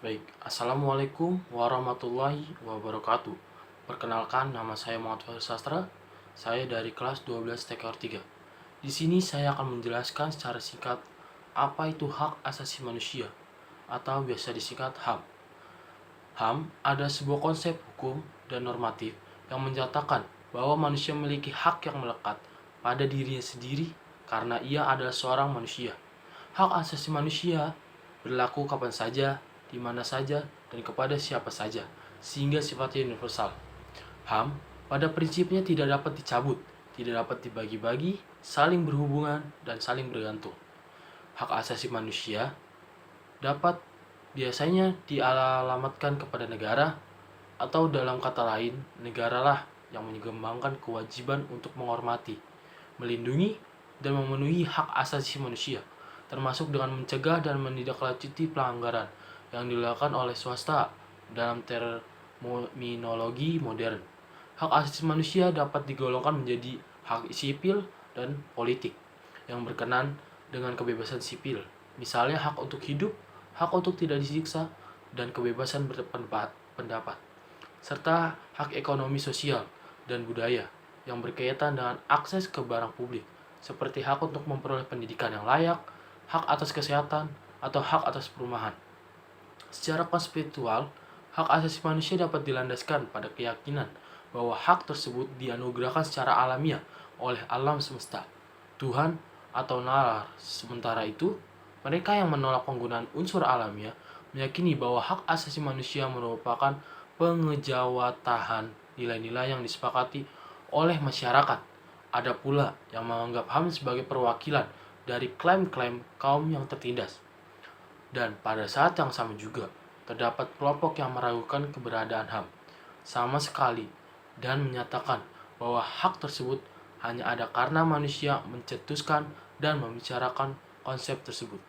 Baik, Assalamualaikum warahmatullahi wabarakatuh. Perkenalkan, nama saya Muhammad Fahri Sastra. Saya dari kelas 12 TKR 3. Di sini saya akan menjelaskan secara singkat apa itu hak asasi manusia atau biasa disingkat HAM. HAM ada sebuah konsep hukum dan normatif yang menyatakan bahwa manusia memiliki hak yang melekat pada dirinya sendiri karena ia adalah seorang manusia. Hak asasi manusia berlaku kapan saja, di mana saja, dan kepada siapa saja, sehingga sifatnya universal. HAM pada prinsipnya tidak dapat dicabut, tidak dapat dibagi-bagi, saling berhubungan, dan saling bergantung. Hak asasi manusia dapat biasanya dialamatkan kepada negara, atau dalam kata lain, negaralah yang mengembangkan kewajiban untuk menghormati, melindungi, dan memenuhi hak asasi manusia, termasuk dengan mencegah dan menindaklanjuti pelanggaran yang dilakukan oleh swasta dalam terminologi modern. Hak asasi manusia dapat digolongkan menjadi hak sipil dan politik yang berkenan dengan kebebasan sipil, misalnya hak untuk hidup, hak untuk tidak disiksa, dan kebebasan berpendapat, serta hak ekonomi sosial dan budaya yang berkaitan dengan akses ke barang publik, seperti hak untuk memperoleh pendidikan yang layak, hak atas kesehatan, atau hak atas perumahan. Secara konseptual, hak asasi manusia dapat dilandaskan pada keyakinan bahwa hak tersebut dianugerahkan secara alamiah oleh alam semesta, Tuhan, atau nalar. Sementara itu, mereka yang menolak penggunaan unsur alamiah meyakini bahwa hak asasi manusia merupakan pengejawatahan nilai-nilai yang disepakati oleh masyarakat. Ada pula yang menganggap HAM sebagai perwakilan dari klaim-klaim kaum yang tertindas. Dan pada saat yang sama juga, terdapat kelompok yang meragukan keberadaan HAM sama sekali dan menyatakan bahwa hak tersebut hanya ada karena manusia mencetuskan dan membicarakan konsep tersebut.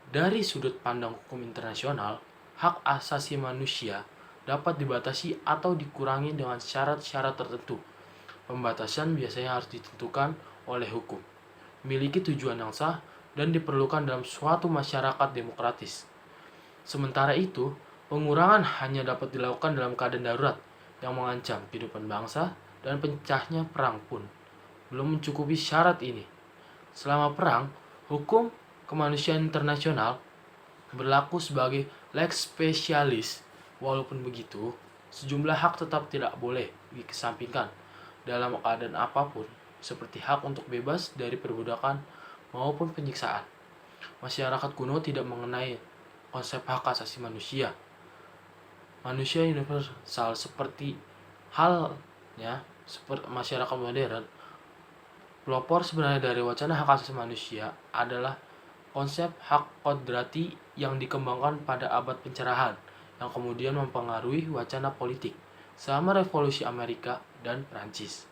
Dari sudut pandang hukum internasional, hak asasi manusia dapat dibatasi atau dikurangi dengan syarat-syarat tertentu. Pembatasan biasanya harus ditentukan oleh hukum, memiliki tujuan yang sah, dan diperlukan dalam suatu masyarakat demokratis. Sementara itu, pengurangan hanya dapat dilakukan dalam keadaan darurat yang mengancam kehidupan bangsa dan pecahnya perang pun belum mencukupi syarat ini. Selama perang, hukum kemanusiaan internasional berlaku sebagai lex specialis. Walaupun begitu, sejumlah hak tetap tidak boleh dikesampingkan dalam keadaan apapun, seperti hak untuk bebas dari perbudakan maupun penyiksaan. Masyarakat kuno tidak mengenai konsep hak asasi manusia. Manusia universal seperti halnya seperti masyarakat modern. Pelopor sebenarnya dari wacana hak asasi manusia adalah konsep hak kodrati yang dikembangkan pada abad pencerahan, yang kemudian mempengaruhi wacana politik selama Revolusi Amerika dan Prancis.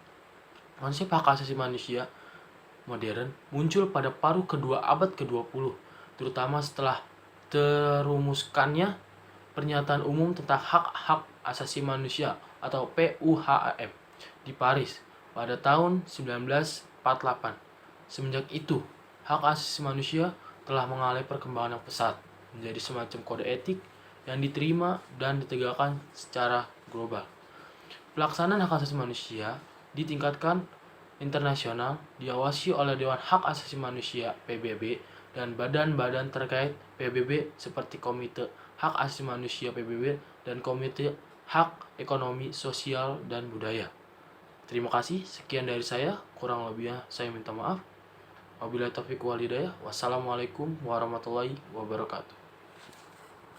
Konsep hak asasi manusia modern muncul pada paruh kedua abad ke-20, terutama setelah terumuskannya Pernyataan Umum tentang Hak-Hak Asasi Manusia atau PUHAM di Paris pada tahun 1948. Semenjak itu, hak asasi manusia telah mengalami perkembangan yang pesat menjadi semacam kode etik yang diterima dan ditegakkan secara global. Pelaksanaan hak asasi manusia ditingkatkan internasional diawasi oleh Dewan Hak Asasi Manusia PBB dan badan-badan terkait PBB seperti Komite Hak Asasi Manusia PBB dan Komite Hak Ekonomi Sosial dan Budaya. Terima kasih, sekian dari saya, kurang lebihnya saya minta maaf. Wabillahi taufiq wal hidayah. Wassalamualaikum warahmatullahi wabarakatuh.